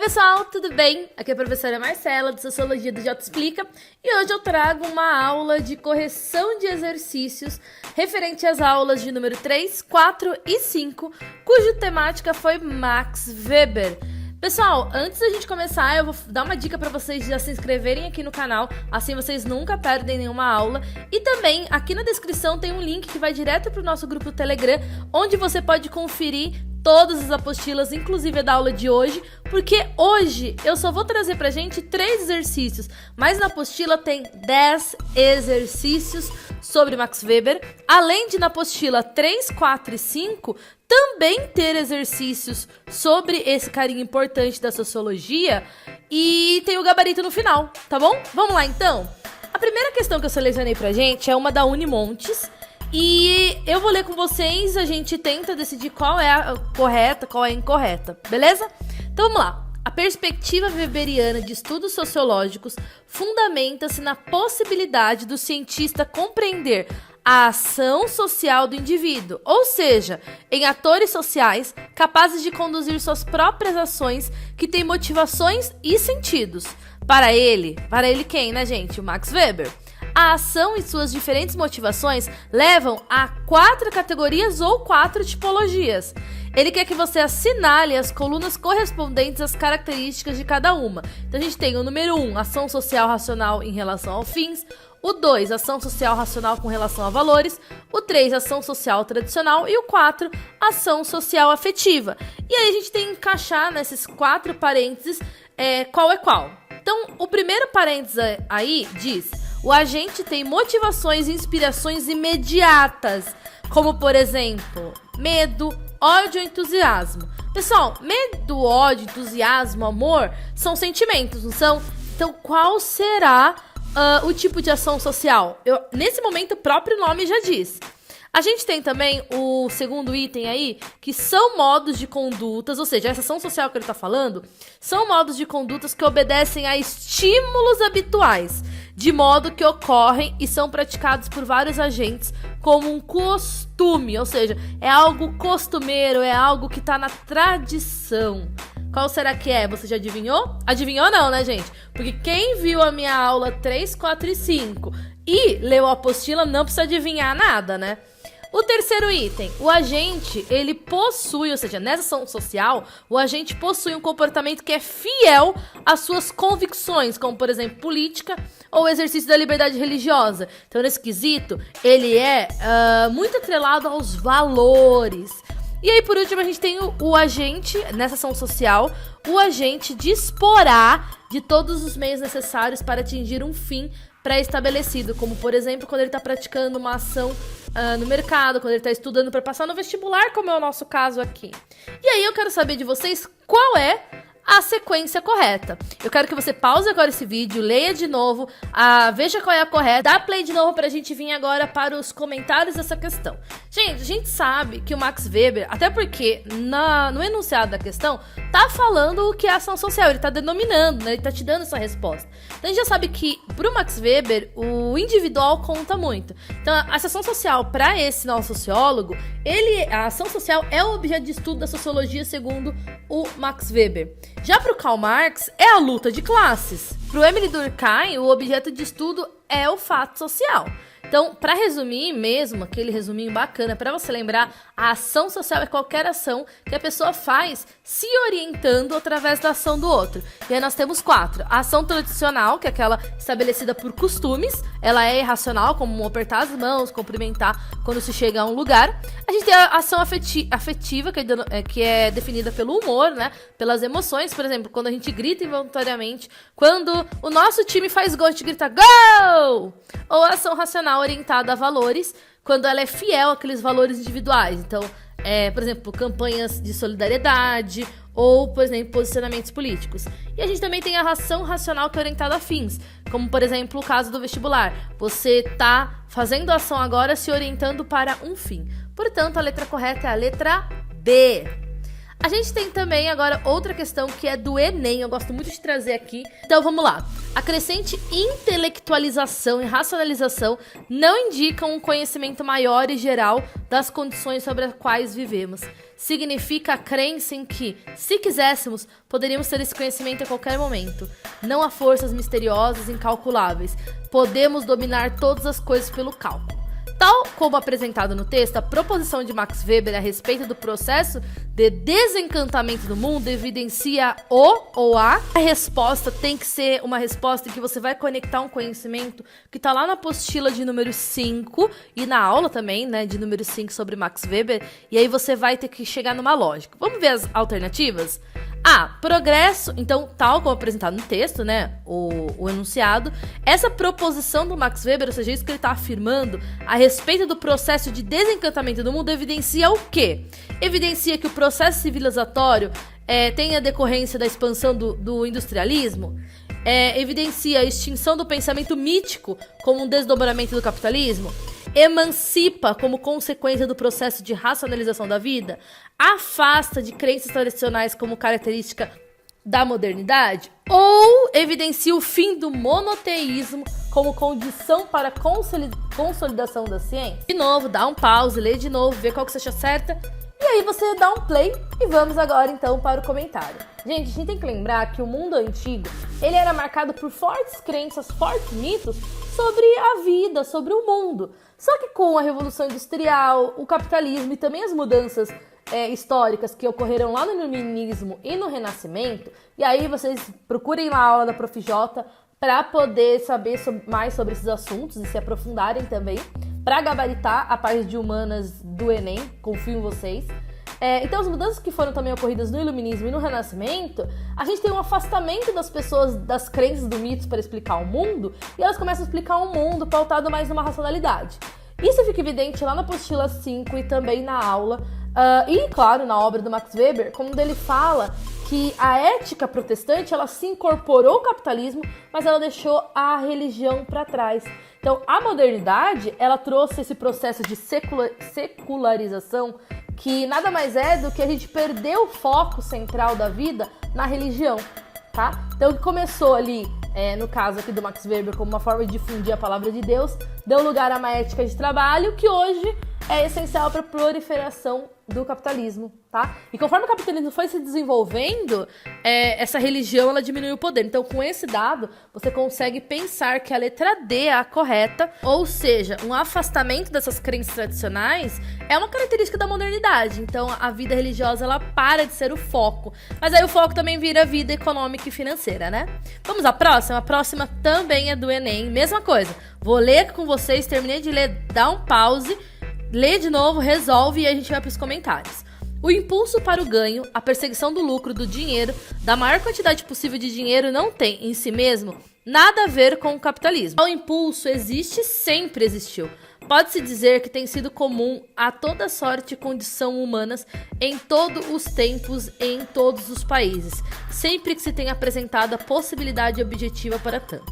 pessoal, tudo bem? Aqui é a professora Marcela, de Sociologia do J Explica, e hoje eu trago uma aula de correção de exercícios referente às aulas de número 3, 4 e 5, cuja temática foi Max Weber. Pessoal, antes da gente começar, eu vou dar uma dica para vocês já se inscreverem aqui no canal, assim vocês nunca perdem nenhuma aula. E também, aqui na descrição tem um link que vai direto para o nosso grupo do Telegram, onde você pode conferir todas as apostilas, inclusive a da aula de hoje, porque hoje eu só vou trazer pra gente 3 exercícios, mas na apostila tem 10 exercícios sobre Max Weber, além de na apostila 3, 4 e 5 também ter exercícios sobre esse carinha importante da sociologia e tem o gabarito no final, tá bom? Vamos lá então? A primeira questão que eu selecionei pra gente é uma da Unimontes, e eu vou ler com vocês, a gente tenta decidir qual é a correta, qual é a incorreta, beleza? Então vamos lá. A perspectiva weberiana de estudos sociológicos fundamenta-se na possibilidade do cientista compreender a ação social do indivíduo, ou seja, em atores sociais capazes de conduzir suas próprias ações que têm motivações e sentidos. Para ele quem, né, gente? O Max Weber. A ação e suas diferentes motivações levam a 4 categorias ou 4 tipologias. Ele quer que você assinale as colunas correspondentes às características de cada uma. Então a gente tem o número 1, ação social racional em relação aos fins. O 2, ação social racional com relação a valores. O 3, ação social tradicional. E o 4, ação social afetiva. E aí a gente tem que encaixar nesses 4 parênteses qual é qual. Então o primeiro parênteses aí diz: o agente tem motivações e inspirações imediatas, como, por exemplo, medo, ódio ou entusiasmo. Pessoal, medo, ódio, entusiasmo, amor são sentimentos, não são? Então, qual será o tipo de ação social? Nesse momento, o próprio nome já diz. A gente tem também o segundo item aí, que são modos de condutas, ou seja, essa ação social que ele está falando, são modos de condutas que obedecem a estímulos habituais, de modo que ocorrem e são praticados por vários agentes como um costume, ou seja, é algo costumeiro, é algo que está na tradição. Qual será que é? Você já adivinhou? Adivinhou não, né, gente? Porque quem viu a minha aula 3, 4 e 5 e leu a apostila não precisa adivinhar nada, né? O terceiro item, o agente, ele possui, ou seja, nessa ação social, o agente possui um comportamento que é fiel às suas convicções, como, por exemplo, política ou exercício da liberdade religiosa. Então, nesse quesito, ele é muito atrelado aos valores. E aí, por último, a gente tem o agente, nessa ação social, o agente disporá de todos os meios necessários para atingir um fim pré-estabelecido, como, por exemplo, quando ele está praticando uma ação no mercado, quando ele está estudando para passar no vestibular, como é o nosso caso aqui. E aí eu quero saber de vocês qual é a sequência correta. Eu quero que você pause agora esse vídeo, leia de novo, veja qual é a correta, dá play de novo pra gente vir agora para os comentários dessa questão. Gente, a gente sabe que o Max Weber, até porque no enunciado da questão, tá falando o que é ação social, ele tá denominando, né? Ele tá te dando essa resposta. Então a gente já sabe que pro Max Weber, o individual conta muito. Então a ação social, para esse nosso sociólogo, a ação social é o objeto de estudo da sociologia segundo o Max Weber. Já para o Karl Marx, é a luta de classes. Para o Émile Durkheim, o objeto de estudo é o fato social. Então, para resumir mesmo, aquele resuminho bacana, para você lembrar, a ação social é qualquer ação que a pessoa faz se orientando através da ação do outro. E aí nós temos 4. A ação tradicional, que é aquela estabelecida por costumes, ela é irracional, como apertar as mãos, cumprimentar quando se chega a um lugar. A gente tem a ação afetiva, que é definida pelo humor, né? Pelas emoções, por exemplo, quando a gente grita involuntariamente, quando o nosso time faz gol, a gente grita gol! Ou a ação racional orientada a valores, quando ela é fiel àqueles valores individuais. Então, por exemplo, campanhas de solidariedade ou, por exemplo, posicionamentos políticos. E a gente também tem a ação racional que é orientada a fins, como, por exemplo, o caso do vestibular. Você está fazendo a ação agora se orientando para um fim. Portanto, a letra correta é a letra B. A gente tem também agora outra questão que é do Enem, eu gosto muito de trazer aqui. Então vamos lá. A crescente intelectualização e racionalização não indicam um conhecimento maior e geral das condições sobre as quais vivemos. Significa a crença em que, se quiséssemos, poderíamos ter esse conhecimento a qualquer momento. Não há forças misteriosas e incalculáveis. Podemos dominar todas as coisas pelo cálculo. Tal como apresentado no texto, a proposição de Max Weber a respeito do processo de desencantamento do mundo evidencia o ou a resposta tem que ser uma resposta em que você vai conectar um conhecimento que está lá na apostila de número 5 e na aula também, né, de número 5 sobre Max Weber, e aí você vai ter que chegar numa lógica. Vamos ver as alternativas? A. Progresso, então, tal como apresentado no texto, né, o enunciado, essa proposição do Max Weber, ou seja, isso que ele está afirmando a respeito do processo de desencantamento do mundo, evidencia o quê? Evidencia que o processo civilizatório tem a decorrência da expansão do industrialismo, evidencia a extinção do pensamento mítico como um desdobramento do capitalismo, emancipa como consequência do processo de racionalização da vida, afasta de crenças tradicionais como característica da modernidade, ou evidencia o fim do monoteísmo como condição para a consolidação da ciência. De novo, dá um pause, lê de novo, vê qual que você acha certa, e aí você dá um play e vamos agora então para o comentário. Gente, a gente tem que lembrar que o mundo antigo, ele era marcado por fortes crenças, fortes mitos sobre a vida, sobre o mundo. Só que com a Revolução Industrial, o capitalismo e também as mudanças históricas que ocorreram lá no Iluminismo e no Renascimento, e aí vocês procurem lá a aula da Prof. J para poder saber mais sobre esses assuntos e se aprofundarem também, para gabaritar a parte de humanas do Enem, confio em vocês. Então, as mudanças que foram também ocorridas no Iluminismo e no Renascimento, a gente tem um afastamento das pessoas das crenças do mitos para explicar o mundo, e elas começam a explicar um mundo pautado mais numa racionalidade. Isso fica evidente lá na apostila 5 e também na aula, e claro, na obra do Max Weber, quando ele fala que a ética protestante, ela se incorporou ao capitalismo, mas ela deixou a religião para trás. Então, a modernidade, ela trouxe esse processo de secularização, que nada mais é do que a gente perder o foco central da vida na religião, tá? Então, o que começou ali, no caso aqui do Max Weber, como uma forma de difundir a palavra de Deus, deu lugar a uma ética de trabalho que hoje é essencial para a proliferação do capitalismo, tá? E conforme o capitalismo foi se desenvolvendo, essa religião, ela diminuiu o poder. Então, com esse dado, você consegue pensar que a letra D é a correta, ou seja, um afastamento dessas crenças tradicionais é uma característica da modernidade. Então, a vida religiosa, ela para de ser o foco. Mas aí o foco também vira a vida econômica e financeira, né? Vamos à próxima? A próxima também é do Enem, mesma coisa. Vou ler com vocês, terminei de ler, dá um pause, lê de novo, resolve e a gente vai para os comentários. O impulso para o ganho, a perseguição do lucro, do dinheiro, da maior quantidade possível de dinheiro não tem, em si mesmo, nada a ver com o capitalismo. O impulso existe, sempre existiu. Pode-se dizer que tem sido comum a toda sorte de condição humanas em todos os tempos e em todos os países, sempre que se tenha apresentado a possibilidade objetiva para tanto.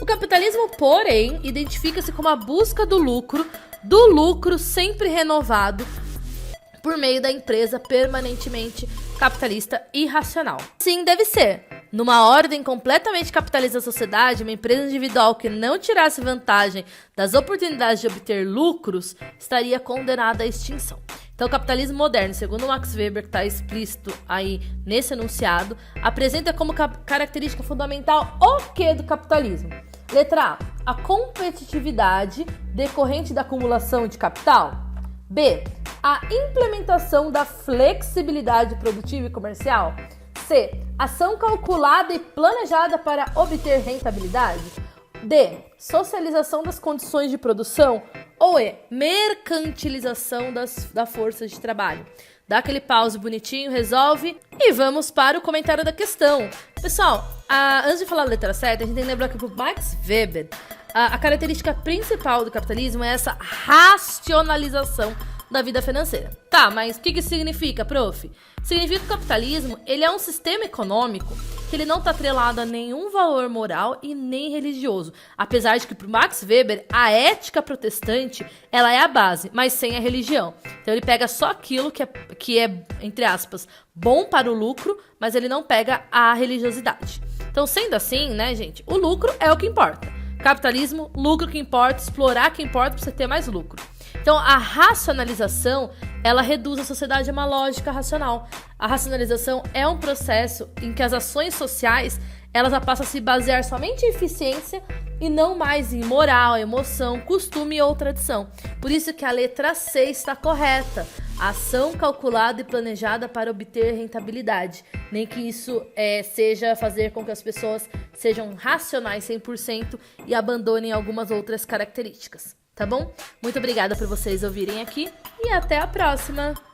O capitalismo, porém, identifica-se como a busca do lucro sempre renovado por meio da empresa permanentemente capitalista e racional. Sim, deve ser. Numa ordem completamente capitalista da sociedade, uma empresa individual que não tirasse vantagem das oportunidades de obter lucros estaria condenada à extinção. Então, o capitalismo moderno, segundo Max Weber, que está explícito aí nesse enunciado, apresenta como característica fundamental o que do capitalismo? Letra A competitividade decorrente da acumulação de capital. B. A implementação da flexibilidade produtiva e comercial. C. Ação calculada e planejada para obter rentabilidade. D. Socialização das condições de produção. Ou E. Mercantilização da força de trabalho. Dá aquele pause bonitinho, resolve e vamos para o comentário da questão. Pessoal, antes de falar a letra certa, a gente tem que lembrar que para o Max Weber, a característica principal do capitalismo é essa racionalização da vida financeira. Tá, mas o que isso significa, prof? Significa que o capitalismo, ele é um sistema econômico que ele não está atrelado a nenhum valor moral e nem religioso. Apesar de que, para o Max Weber, a ética protestante, ela é a base, mas sem a religião. Então ele pega só aquilo que é, entre aspas, bom para o lucro, mas ele não pega a religiosidade. Então, sendo assim, né, gente, o lucro é o que importa. Capitalismo, lucro que importa, explorar que importa para você ter mais lucro. Então, a racionalização, ela reduz a sociedade a uma lógica racional. A racionalização é um processo em que as ações sociais, elas passam a se basear somente em eficiência e não mais em moral, emoção, costume ou tradição. Por isso que a letra C está correta. Ação calculada e planejada para obter rentabilidade. Nem que isso seja fazer com que as pessoas sejam racionais 100% e abandonem algumas outras características. Tá bom? Muito obrigada por vocês ouvirem aqui e até a próxima!